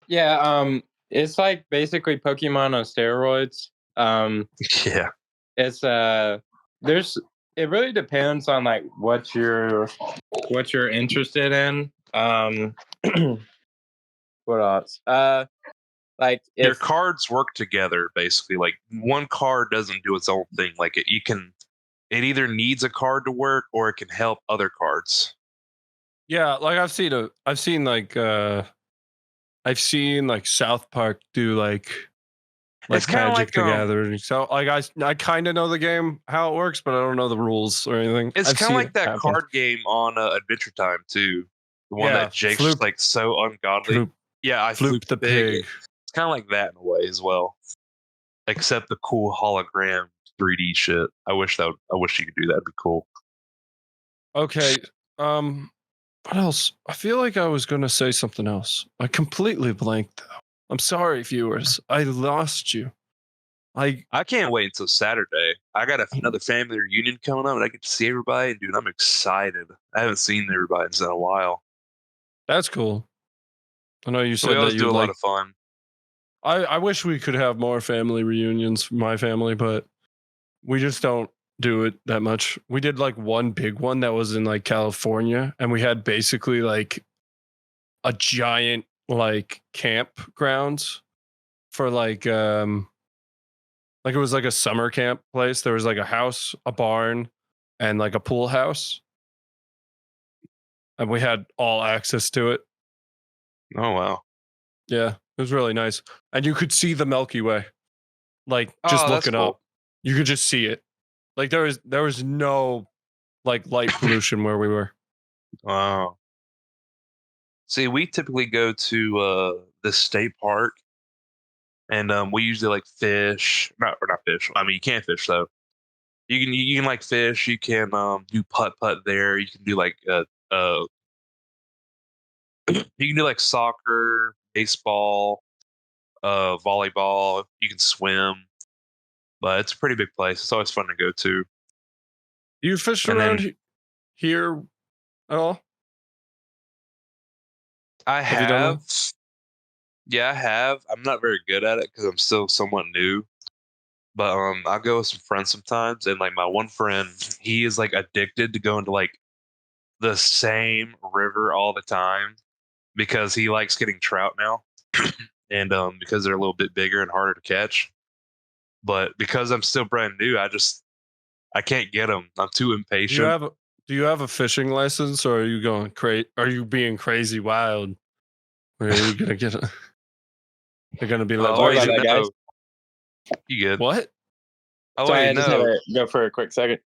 S5: Yeah, it's like basically Pokemon on steroids.
S2: Yeah.
S5: It's it really depends on like what you're interested in. What else? Like
S2: Your
S5: if
S2: cards work together basically. Like one card doesn't do its own thing. Like it either needs a card to work or it can help other cards.
S1: Yeah, like I've seen like South Park do like
S2: It's kinda
S1: Magic
S2: like,
S1: the Gathering. So like I kind of know the game how it works, but I don't know the rules or anything.
S2: It's
S1: I've
S2: kind
S1: seen
S2: of like
S1: it
S2: that
S1: happen.
S2: card game on Adventure Time too. The one
S1: Yeah,
S2: that Jake's
S1: Floop-
S2: just like so ungodly.
S1: Floop,
S2: Yeah, I
S1: Floop the pig.
S2: It's kind of like that in a way as well, except the cool hologram 3D shit. I wish you could do that. It'd be cool.
S1: Okay. What else? I feel like I was gonna say something else. I completely blanked though. I'm sorry, viewers. I lost you.
S2: I can't wait until Saturday. I got another family reunion coming up, and I get to see everybody. And dude, I'm excited. I haven't seen everybody in a while.
S1: That's cool. I know you
S2: So we
S1: said
S2: always
S1: that
S2: do
S1: you
S2: a lot
S1: like.
S2: of fun.
S1: I wish we could have more family reunions for my family, but we just don't do it that much. We did like one big one that was in like California, and we had basically like a giant like campgrounds for like it was like a summer camp place. There was like a house, a barn, and like a pool house. And we had all access to it.
S2: Oh wow!
S1: Yeah, it was really nice. And you could see the Milky Way. Like just
S2: Oh, that's
S1: looking
S2: cool.
S1: up. You could just see it. Like there was no like light pollution where we were.
S2: Wow. See, we typically go to the state park, and we usually like fish. Not fish. I mean, you can't fish though. You can like fish. You can do putt there. You can do like you can do like soccer, baseball, volleyball. You can swim. but it's a pretty big place. It's always fun to go to.
S1: You fish
S2: And
S1: around
S2: then-
S1: here at all?
S2: I
S1: Have you done
S2: have. Yeah, I have. I'm not very good at it because I'm still somewhat new. But I'll go with some friends sometimes, and like my one friend, he is like addicted to going to like the same river all the time because he likes getting trout now, and because they're a little bit bigger and harder to catch. But because I'm still brand new, I can't get them. I'm too
S1: Do
S2: impatient.
S1: you have a fishing license, or are you going crazy? Are you being crazy wild? Or are you gonna get? They're gonna be like,
S2: Oh,
S5: Sorry
S2: wait,
S5: about that,
S2: no.
S5: guys.
S2: You good?
S1: what?
S2: Oh,
S5: Sorry,
S2: wait,
S5: I just had
S2: no.
S5: to go for a quick second.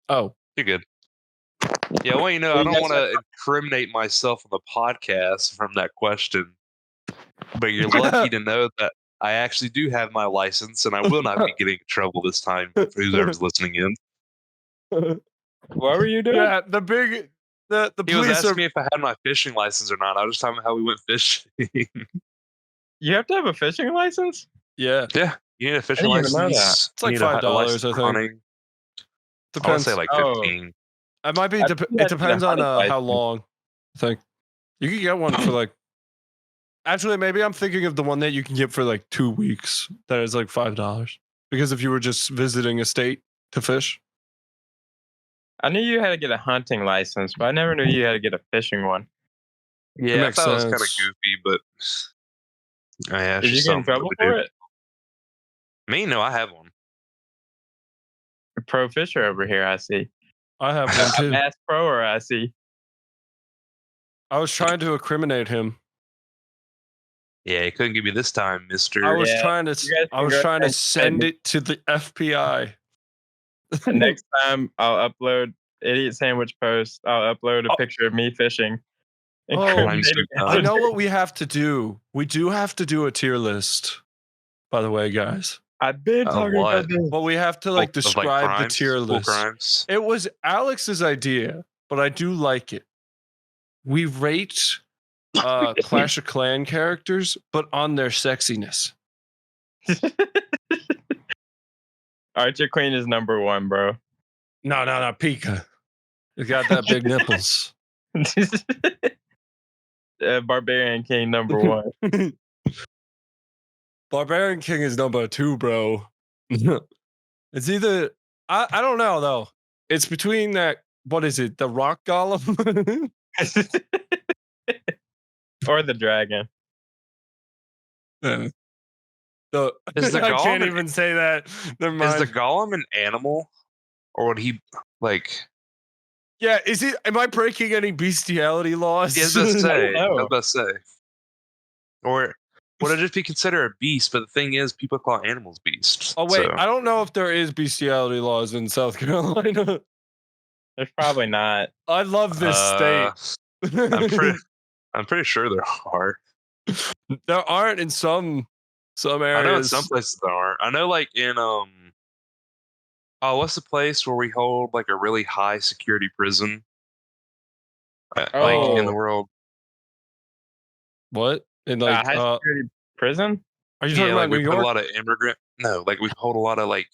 S1: Oh,
S2: You're good. Yeah, well,
S5: What
S2: I
S5: you
S2: don't
S5: guys
S2: want to incriminate myself on the podcast from that question, but you're lucky to know that I actually do have my license, and I will not be getting in trouble this time for whoever's listening in.
S5: What were you doing?
S1: yeah. The
S2: He was
S1: police
S2: asking
S1: are.
S2: me if I had my fishing license or not. I was just talking about how we went fishing.
S5: You have to have a fishing license?
S1: Yeah,
S2: Yeah, you need a fishing
S5: didn't even know that.
S2: license.
S1: It's like
S2: You need a
S1: $5,
S2: license
S1: I
S2: for
S1: think.
S2: hunting. I want
S1: depends.
S2: to say like
S5: Oh.
S2: 15.
S1: It might be.
S5: I think you
S1: It
S5: had to get a
S1: depends on
S5: hunting
S1: how
S5: license.
S1: long. I think you can get one for like. Actually, maybe I'm thinking of the one that you can get for like 2 weeks. That is like $5. Because if you were just visiting a state to fish,
S5: I knew you had to get a hunting license, but I never knew you had to get a fishing one.
S2: Yeah, I
S1: makes
S2: thought it was kind of
S1: sense.
S2: goofy, but yeah, it's
S5: Did you
S2: just
S5: get in
S2: something that
S5: trouble
S2: we
S5: for
S2: do.
S5: it?
S2: Me? No, I have one.
S5: A pro fisher over here, I see.
S1: I have one
S5: A
S1: too.
S5: Bass Proer, I see.
S1: I was trying to incriminate him.
S2: Yeah, he couldn't give me this time, Mister.
S1: I was
S5: Yeah,
S1: trying
S5: you
S1: to.
S5: guys
S1: I
S5: can
S1: was
S5: go
S1: trying to
S5: ahead and
S1: send it to the FBI.
S5: Next time I'll upload Idiot Sandwich post. I'll upload a
S1: Oh.
S5: picture of me fishing.
S1: Oh,
S5: Incriminating
S1: I
S5: others.
S1: know what we have to do. We do have to do a tier list. By the way, guys,
S5: I've been
S2: Of
S5: talking
S2: what?
S5: about this.
S1: but we have to
S2: Of,
S1: like describe the
S2: crimes,
S1: tier
S2: full
S1: list.
S2: crimes.
S1: It was Alex's idea, but I do like it. We rate Clash of Clan characters, but on their sexiness.
S5: Archer Queen is number one, bro.
S1: No, Pika. He's got that big nipples.
S5: Barbarian King number one.
S1: Barbarian King is number 2, bro. It's either I don't know though. It's between that. What is it? The rock golem?
S5: Or the dragon.
S1: The,
S2: Is the
S1: I
S2: golem
S1: can't
S2: an-
S1: even say that. Never
S2: Is
S1: mind.
S2: the golem an animal, or would he like?
S1: Yeah, is it? Am I breaking any bestiality laws?
S2: Yeah, I was about to say. I
S5: know.
S2: was about to say. Or would it just be considered a beast? But the thing is, people call animals beasts.
S1: Oh wait,
S2: so.
S1: I don't know if there is bestiality laws in South Carolina.
S5: There's probably not.
S1: I love this
S2: Uh,
S1: state.
S2: I'm pretty sure there are.
S1: There aren't in some areas.
S2: I know in some places there are. I know, like in oh, what's the place where we hold like a really high security prison? Like in the
S5: Oh.
S2: world.
S1: What? In like,
S5: High security prison?
S1: are you talking
S2: Yeah,
S1: about
S2: like
S1: New
S2: we put a
S1: York?
S2: lot of immigrant. No, like we hold a lot of like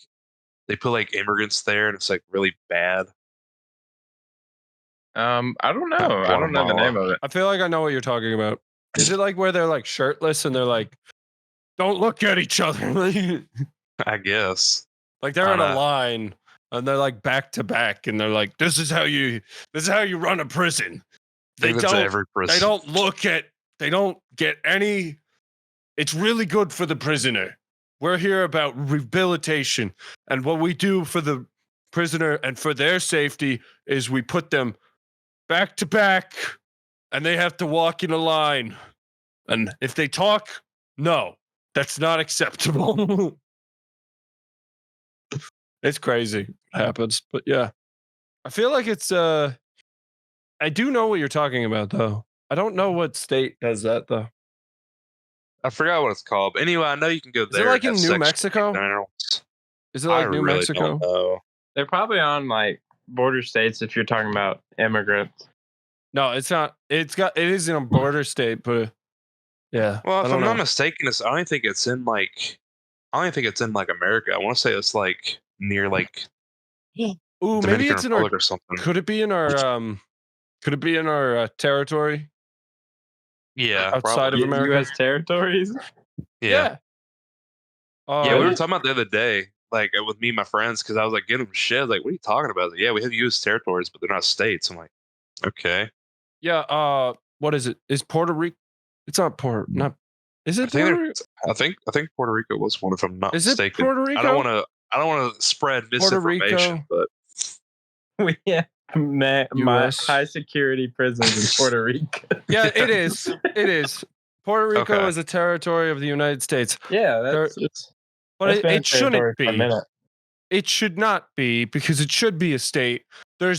S2: they put like immigrants there, and it's like really bad.
S5: I don't know. I don't know the name of it.
S1: I feel like I know what you're talking about. Is it like where they're like shirtless and they're like, don't look at each other?
S2: I guess.
S1: Like they're in a
S2: Uh,
S1: line and they're like back to back and they're like, this is how you run a prison.
S2: I think that's every prison.
S1: They don't get any. It's really good for the prisoner. We're here about rehabilitation, and what we do for the prisoner and for their safety is we put them back to back, and they have to walk in a line. And if they talk, no, that's not acceptable. It's crazy. It happens, but yeah, I feel like it's. I do know what you're talking about, though. I don't know what state does that, though.
S2: I forgot what it's called. But anyway, I know you can go
S1: Is
S2: there.
S1: it like
S2: and
S1: in
S2: have
S1: New
S2: sex with
S1: Mexico?
S2: animals.
S1: Is it like New
S2: really
S1: Mexico?
S2: Don't know.
S5: They're probably on like border states if you're talking about immigrants.
S1: No, it's not. It is in a border state, but yeah.
S2: Well,
S1: I
S2: if
S1: don't
S2: I'm not
S1: know.
S2: mistaken, I don't think it's in like I don't think it's in like America. I want to say it's like near like
S1: Ooh, maybe
S2: Dominican
S1: it's in our.
S2: Republic or something.
S1: Could it be in our? Could it be in our territory
S2: Yeah,
S1: outside of
S2: probably.
S1: America?
S5: U.S. territories.
S2: Yeah.
S1: Yeah.
S2: Yeah, we were
S5: Really?
S2: talking about the other day, like with me and my friends, because I was like getting them shit. Like, what are you talking about? Like, yeah, we have U.S. territories, but they're not states. I'm like, okay.
S1: Yeah. What is it? Is Puerto Rico? It's not Puerto. Not. Is
S2: I
S1: it
S2: think
S1: Puerto
S2: they're-
S1: Rico?
S2: I think Puerto Rico was one, if I'm not
S1: Is it
S2: mistaken.
S1: Puerto
S2: I don't
S1: Rico?
S2: want to spread
S1: Puerto
S2: misinformation,
S1: Rico.
S2: but
S5: We have my
S1: US.
S5: high security prisons in Puerto Rico.
S1: Yeah, it is. It is. Puerto Rico
S2: Okay.
S1: is a territory of the United States,
S5: Yeah,
S1: There-
S5: that's
S1: but
S5: that's been a
S1: it shouldn't
S5: territory for a
S1: be.
S5: minute.
S1: It should not be because it should be a state. They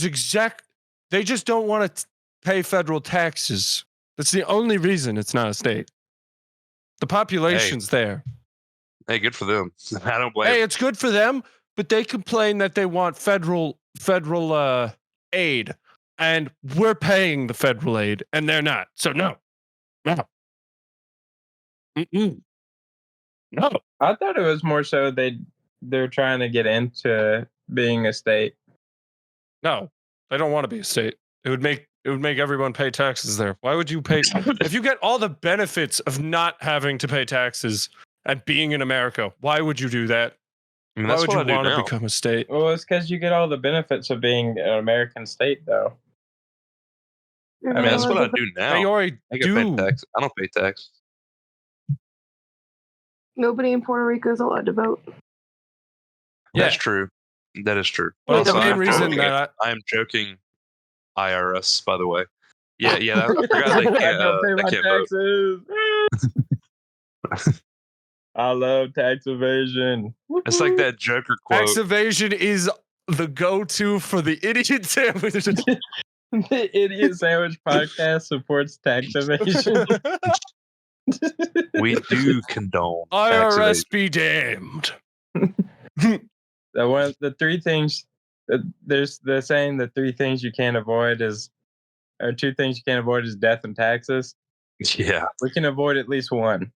S1: just don't want to pay federal taxes. That's the only reason it's not a state. The population's there.
S2: hey, good for them. I don't blame.
S1: Hey,
S2: them.
S1: it's good for them, but they complain that they want federal aid, and we're paying the federal aid, and they're not. So no. Mm-mm. No.
S5: I thought it was more so they're trying to get into being a state.
S1: No, they don't want to be a state. It would make everyone pay taxes there. Why would you pay if you get all the benefits of not having to pay taxes and being in America? Why would you do that?
S2: I mean,
S1: Why
S2: that's
S1: would
S2: what
S1: you
S2: I do
S1: want to
S2: now.
S1: become a state?
S5: Well, it's because you get all the benefits of being an American state, though.
S2: I mean, that's what I do now.
S1: They already
S2: I get paid
S1: do.
S2: tax. I don't pay tax.
S4: Nobody in Puerto Rico is allowed to vote.
S1: Yeah.
S2: That's true. That is true.
S1: But
S4: Yeah,
S1: the
S4: don't
S1: main
S4: have to
S1: reason
S4: look
S1: that
S2: I am joking. IRS, by the way. Yeah. I forgot they can't.
S5: I don't pay
S2: They
S5: my
S2: can't vote.
S5: taxes. I love tax evasion.
S2: It's like that Joker
S1: tax
S2: quote.
S1: evasion is the go-to for the idiot sandwiches.
S5: The Idiot Sandwich Podcast supports tax evasion.
S2: We do condone tax
S1: IRS
S2: evasion.
S1: be damned.
S5: The three things there's the saying the three things you can't avoid is, or two things you can't avoid is death and taxes.
S2: Yeah.
S5: We can avoid at least one.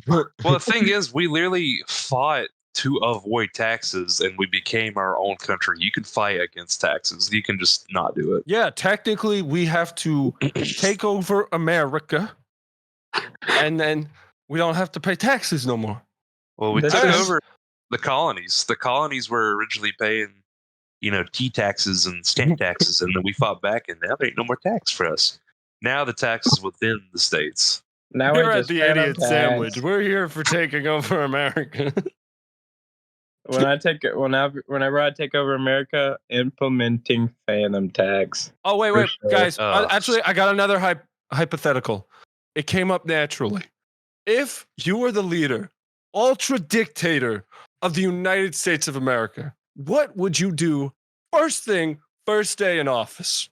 S2: Well, the thing is, we literally fought to avoid taxes, and we became our own country. You can fight against taxes. You can just not do it.
S1: Yeah, technically we have to take over America, and then we don't have to pay taxes no more.
S2: Well, we
S5: This
S2: took
S5: is-
S2: over the colonies. The colonies were originally paying, tea taxes and stamp taxes, and then we fought back, and now there ain't no more tax for us. Now the tax is within the states.
S5: Now
S1: We're
S5: we
S1: at
S5: just
S1: the
S5: phantom
S1: idiot
S5: tax.
S1: sandwich. We're here for taking over America.
S5: Whenever I take over America, implementing phantom tax.
S1: Oh wait,
S5: For sure.
S1: guys.
S2: Ugh.
S1: Actually, I got another hypothetical. It came up naturally. If you were the leader, ultra dictator of the United States of America, what would you do first day in office?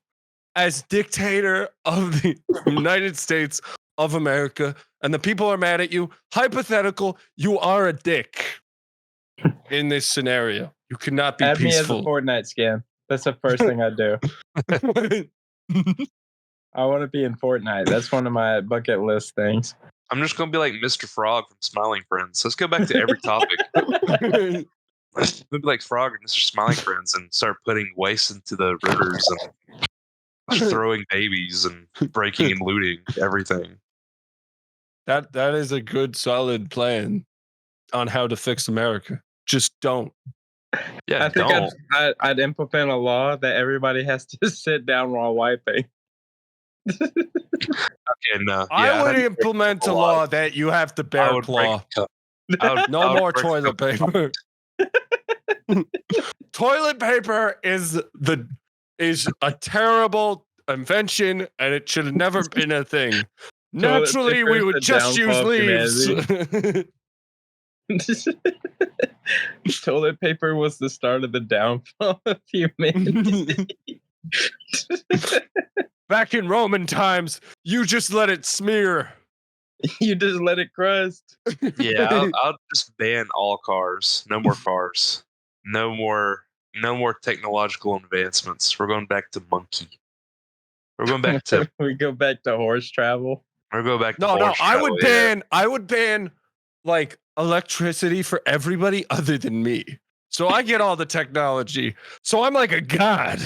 S1: As dictator of the United States of America, and the people are mad at you. Hypothetical, you are a dick in this scenario. You cannot be
S5: Add me as a
S1: peaceful.
S5: Fortnite skin. That's the first thing I do. I want to be in Fortnite. That's one of my bucket list things.
S2: I'm just gonna be like Mr. Frog from Smiling Friends. Let's go back to every topic. Let's be like Frog and Mr. Smiling Friends and start putting waste into the rivers and throwing babies and breaking and looting everything.
S1: That is a good solid plan on how to fix America. Just don't.
S2: Yeah,
S5: I think
S2: don't.
S5: I'd implement a law that everybody has to sit down while wiping.
S2: And,
S1: I would
S2: I'd
S1: implement a
S2: a lot.
S1: law that you have to
S2: I
S1: bear
S2: would
S1: claw.
S2: I
S1: No
S2: would
S1: more
S2: break
S1: toilet paper. Toilet paper is a terrible invention, and it should have never been a thing. Naturally,
S5: paper
S1: we
S5: is
S1: would
S5: the
S1: just use
S5: downfall of
S1: leaves.
S5: Toilet paper was the start of the downfall of humanity.
S1: Back in Roman times, you just let it smear.
S5: You just let it crust.
S2: Yeah, I'll just ban all cars. No more cars. No more technological advancements. We're going back to monkey. We're going back to
S5: We go back to horse travel.
S2: we're going back to
S1: No,
S2: horse
S1: I
S2: travel,
S1: would
S2: yeah.
S1: ban like electricity for everybody other than me. So I get all the technology. So I'm like a god.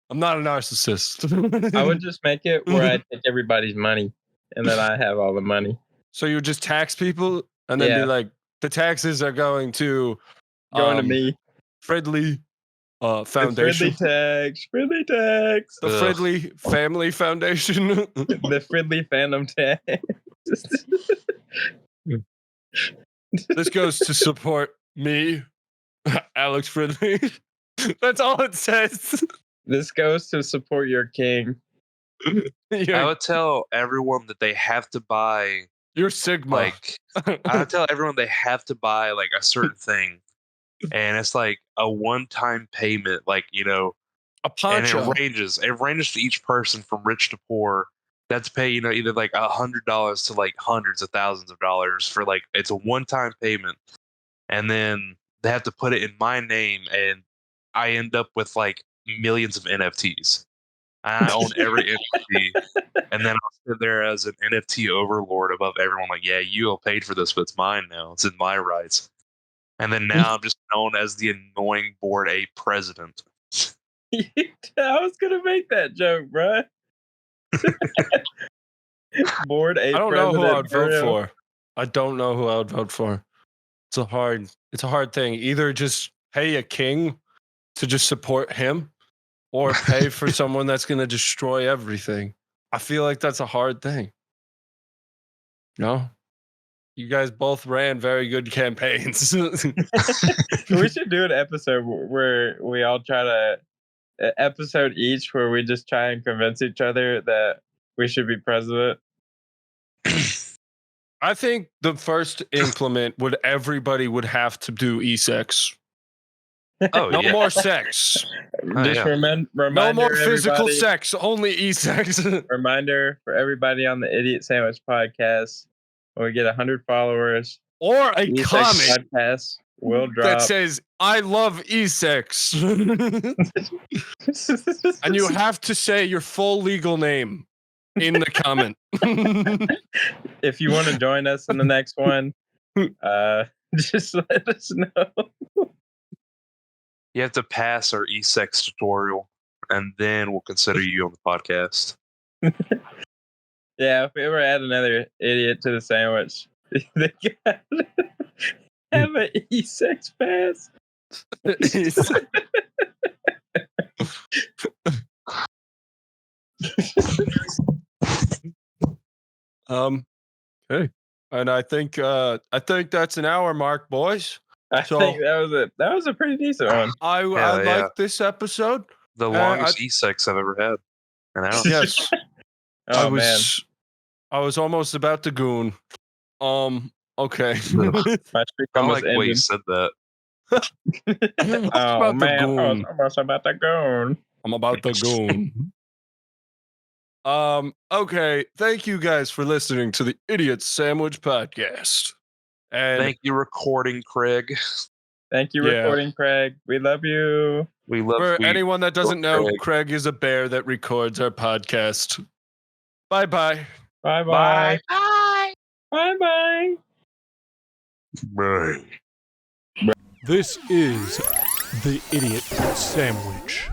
S1: I'm not a narcissist.
S5: I would just make it where I take everybody's money and then I have all the money.
S1: So you would just tax people and then
S5: Yeah.
S1: be like, the taxes are going to
S5: Going to me.
S1: Fridley
S5: The
S1: Foundation.
S5: Fridley tax.
S1: The
S2: Ugh.
S1: Fridley Family Foundation.
S5: The Fridley Phantom tax.
S1: This goes to support me, Alex Fridley. That's all it says.
S5: This goes to support your king.
S2: I
S1: You're,
S2: would tell everyone that they have to buy
S1: you're Sigma.
S2: like I would tell everyone they have to buy like a certain thing, and it's like a one-time payment, like
S1: a
S2: and
S1: poncho.
S2: it ranges to each person from rich to poor. That's pay either like $100 to like hundreds of thousands of dollars for like it's a one-time payment, and then they have to put it in my name, and I end up with like millions of NFTs. I own every NFT, and then I'll sit there as an NFT overlord above everyone. Like, yeah, you all paid for this, but it's mine now. It's in my rights. And then now I'm just known as the annoying Bored Ape president.
S5: I was gonna make that joke, bro. Bored
S1: I
S5: Ape
S1: don't know who I
S5: president,
S1: would vote
S5: real.
S1: for. I don't know who I would vote for. It's a hard thing. Either just pay a king to just support him, or pay for someone that's going to destroy everything. I feel like that's a hard thing. No? You guys both ran very good campaigns.
S5: We should do an episode where we all try to episode each where we just try and convince each other that we should be president.
S1: I think the first implement would everybody would have to do e-sex.
S2: Oh
S1: No
S2: yeah,
S1: more sex.
S5: Just
S2: yeah.
S5: reminder
S1: No more physical
S5: everybody-
S1: sex, only e-sex.
S5: Reminder for everybody on the Idiot Sandwich podcast: when we get 100 followers,
S1: Or a
S5: E-Sex
S1: comment
S5: podcast will drop.
S1: that says, I love e-sex. And you have to say your full legal name in the comment.
S5: If you want to join us in the next one, just let us know.
S2: You have to pass our e-sex tutorial, and then we'll consider you on the podcast.
S5: Yeah, if we ever add another idiot to the sandwich, they gotta have an E6 pass.
S1: Okay. And I think that's an hour mark, boys.
S5: I
S1: So-
S5: think that was a pretty decent one.
S1: I
S2: yeah.
S1: like this episode.
S2: The longest e-sex I've ever had. An hour.
S1: Yes.
S5: Oh man,
S1: I was almost about to goon. Okay.
S5: my streak
S2: I
S5: almost
S2: like the way you
S5: ended.
S2: said that.
S5: Oh
S1: about to
S5: man, I was
S1: goon.
S5: almost about to go.
S1: I'm about to goon. Okay. Thank you guys for listening to the Idiot Sandwich Podcast. And
S2: Thank you, recording Craig.
S5: Thank you,
S1: Yeah.
S5: recording Craig. We love you.
S2: We love
S1: for
S2: we-
S1: anyone that doesn't know,
S2: Craig.
S1: Craig is a bear that records our podcast. Bye-bye.
S5: Bye bye. Bye bye.
S2: Bye.
S6: This is the Idiot Sandwich.